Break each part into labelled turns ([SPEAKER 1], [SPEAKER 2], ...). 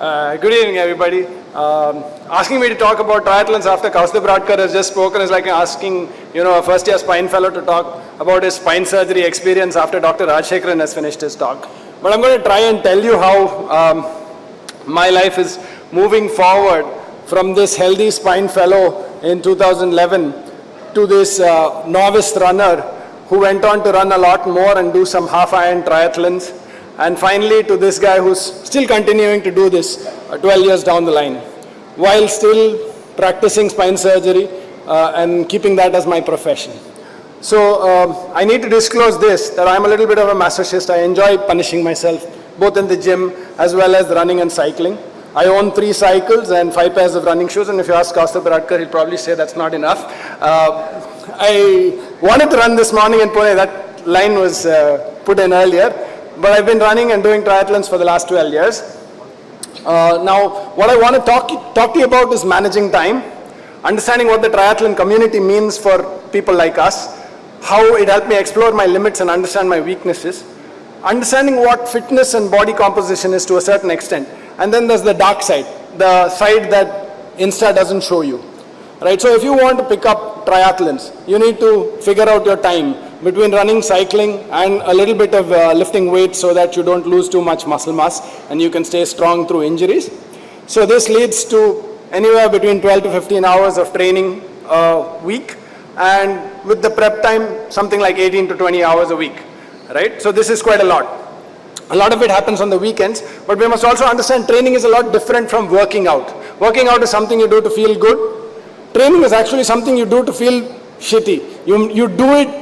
[SPEAKER 1] Good evening, everybody. Asking me to talk about triathlons after Kaustubh Radkar has just spoken is like asking, a first-year spine fellow to talk about his spine surgery experience after Dr. Rajshekharan has finished his talk. But I'm going to try and tell you how my life is moving forward from this healthy spine fellow in 2011 to this novice runner who went on to run a lot more and do some half-iron triathlons. And finally, to this guy who's still continuing to do this 12 years down the line, while still practicing spine surgery and keeping that as my profession. So I need to disclose this, that I'm a little bit of a masochist. I enjoy punishing myself, both in the gym as well as running and cycling. I own 3 cycles and 5 pairs of running shoes, and if you ask Kaustubh Radkar, he'll probably say that's not enough. I wanted to run this morning in Pune. That line was put in earlier. But I've been running and doing triathlons for the last 12 years. Now, what I want to talk to you about is managing time, understanding what the triathlon community means for people like us, how it helped me explore my limits and understand my weaknesses, understanding what fitness and body composition is to a certain extent. And then there's the dark side, the side that Insta doesn't show you. Right? So if you want to pick up triathlons, you need to figure out your time between running, cycling, and a little bit of lifting weights so that you don't lose too much muscle mass and you can stay strong through injuries. So this leads to anywhere between 12 to 15 hours of training a week, and with the prep time, something like 18 to 20 hours a week. Right? So this is quite a lot. A lot of it happens on the weekends, but we must also understand training is a lot different from working out. Working out is something you do to feel good. Training is actually something you do to feel shitty. You do it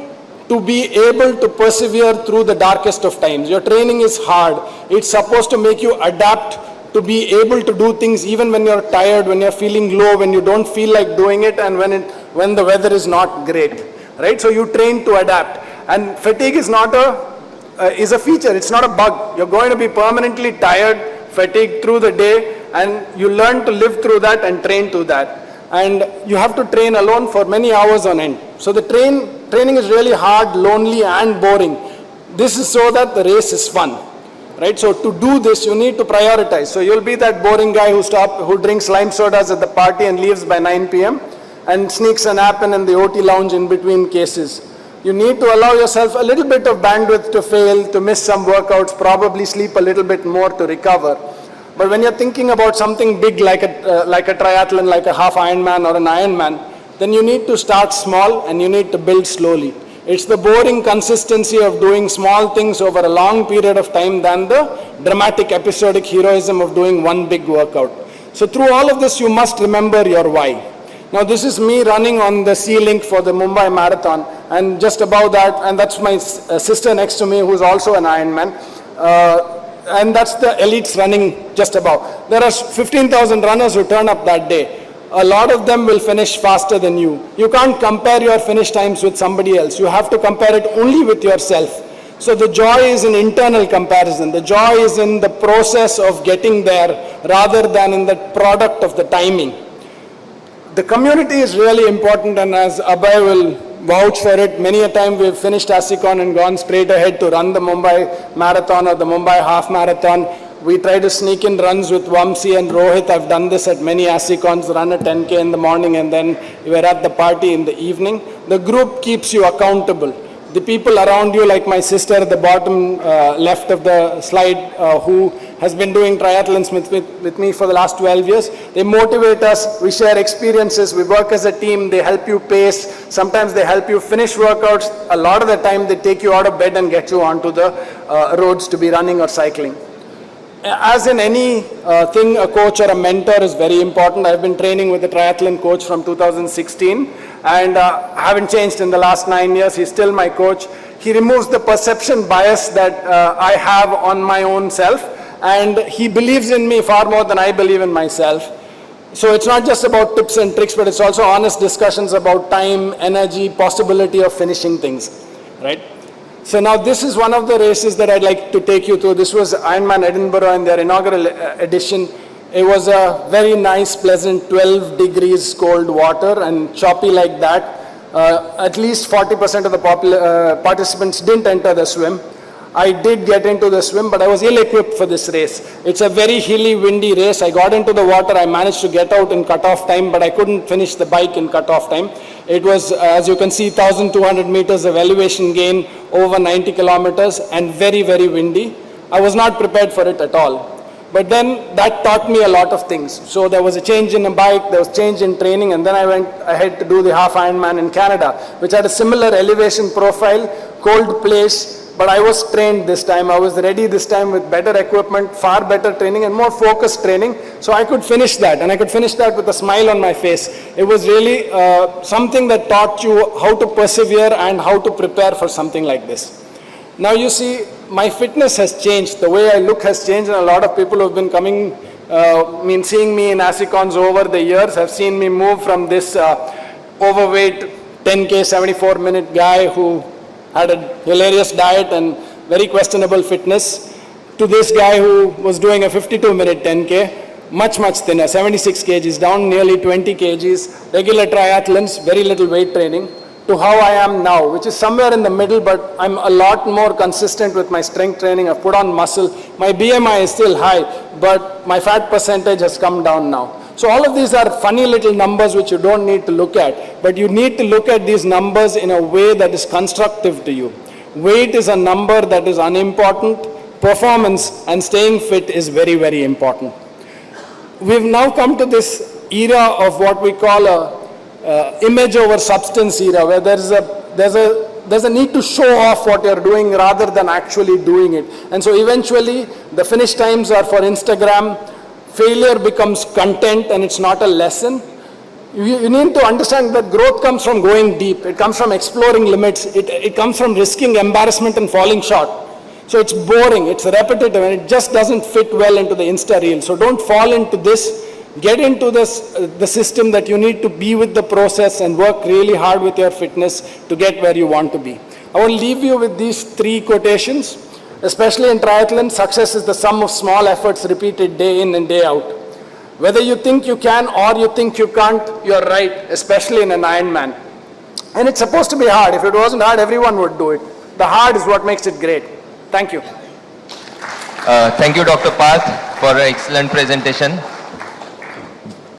[SPEAKER 1] to be able to persevere through the darkest of times. Your training is hard. It's supposed to make you adapt to be able to do things even when you're tired, when you're feeling low, when you don't feel like doing it, and when the weather is not great. Right? So you train to adapt. And fatigue is not is a feature. It's not a bug. You're going to be permanently tired, fatigued through the day, and you learn to live through that and train to that. And you have to train alone for many hours on end. So the training is really hard, lonely, and boring. This is so that the race is fun. Right? So to do this, you need to prioritize. So you'll be that boring guy who drinks lime sodas at the party and leaves by 9 p.m. and sneaks a nap in the OT lounge in between cases. You need to allow yourself a little bit of bandwidth to fail, to miss some workouts, probably sleep a little bit more to recover. But when you're thinking about something big like a triathlon, like a half Ironman or an Ironman, then you need to start small and you need to build slowly. It's the boring consistency of doing small things over a long period of time than the dramatic episodic heroism of doing one big workout. So through all of this, you must remember your why. Now this is me running on the sea link for the Mumbai Marathon, and just above that, and that's my sister next to me who's also an Ironman. And that's the elites running just above. There are 15,000 runners who turn up that day. A lot of them will finish faster than you. You can't compare your finish times with somebody else. You have to compare it only with yourself. So the joy is in internal comparison. The joy is in the process of getting there rather than in the product of the timing. The community is really important, and as Abhay will vouch for it, many a time we've finished ASICON and gone straight ahead to run the Mumbai Marathon or the Mumbai Half Marathon. We try to sneak in runs with Vamsi and Rohit. I've done this at many ASICONs, run a 10K in the morning and then we're at the party in the evening. The group keeps you accountable. The people around you, like my sister at the bottom left of the slide, who has been doing triathlons with me for the last 12 years, they motivate us, we share experiences, we work as a team, they help you pace, sometimes they help you finish workouts, a lot of the time they take you out of bed and get you onto the roads to be running or cycling. As in any thing, a coach or a mentor is very important. I've been training with a triathlon coach from 2016 and haven't changed in the last 9 years. He's still my coach. He removes the perception bias that I have on my own self, and he believes in me far more than I believe in myself. So it's not just about tips and tricks, but it's also honest discussions about time, energy, possibility of finishing things, right? So now this is one of the races that I'd like to take you through. This was Ironman Edinburgh in their inaugural edition. It was a very nice, pleasant 12 degrees cold water and choppy like that. At least 40% of the participants didn't enter the swim. I did get into the swim, but I was ill-equipped for this race. It's a very hilly, windy race. I got into the water. I managed to get out in cut-off time, but I couldn't finish the bike in cut-off time. It was, as you can see, 1,200 meters of elevation gain over 90 kilometers and very, very windy. I was not prepared for it at all. But then that taught me a lot of things. So there was a change in the bike, there was change in training, and then I went ahead to do the half Ironman in Canada, which had a similar elevation profile, cold place, but I was trained this time. I was ready this time with better equipment, far better training and more focused training. So I could finish that, and I could finish that with a smile on my face. It was really something that taught you how to persevere and how to prepare for something like this. Now you see, my fitness has changed. The way I look has changed, and a lot of people who have been coming, seeing me in ASICONs over the years have seen me move from this overweight 10K 74-minute guy who had a hilarious diet and very questionable fitness to this guy who was doing a 52-minute 10K, much, much thinner, 76 kgs, down nearly 20 kgs, regular triathlons, very little weight training, to how I am now, which is somewhere in the middle, but I'm a lot more consistent with my strength training. I've put on muscle. My BMI is still high, but my fat percentage has come down now. So all of these are funny little numbers which you don't need to look at, but you need to look at these numbers in a way that is constructive to you. Weight is a number that is unimportant. Performance and staying fit is very, very important. We've now come to this era of what we call a image over substance era, where there's a need to show off what you're doing rather than actually doing it. And so eventually the finish times are for Instagram. Failure becomes content and it's not a lesson. You need to understand that growth comes from going deep. It comes from exploring limits. It comes from risking embarrassment and falling short. So it's boring, it's repetitive, and it just doesn't fit well into the Insta reel. So don't fall into this. Get into this, the system that you need to be with the process and work really hard with your fitness to get where you want to be. I want to leave you with these 3 quotations. Especially in triathlon, success is the sum of small efforts repeated day in and day out. Whether you think you can or you think you can't, you're right, especially in an Ironman. And it's supposed to be hard. If it wasn't hard, everyone would do it. The hard is what makes it great. Thank you.
[SPEAKER 2] Thank you, Dr. Parth, for an excellent presentation.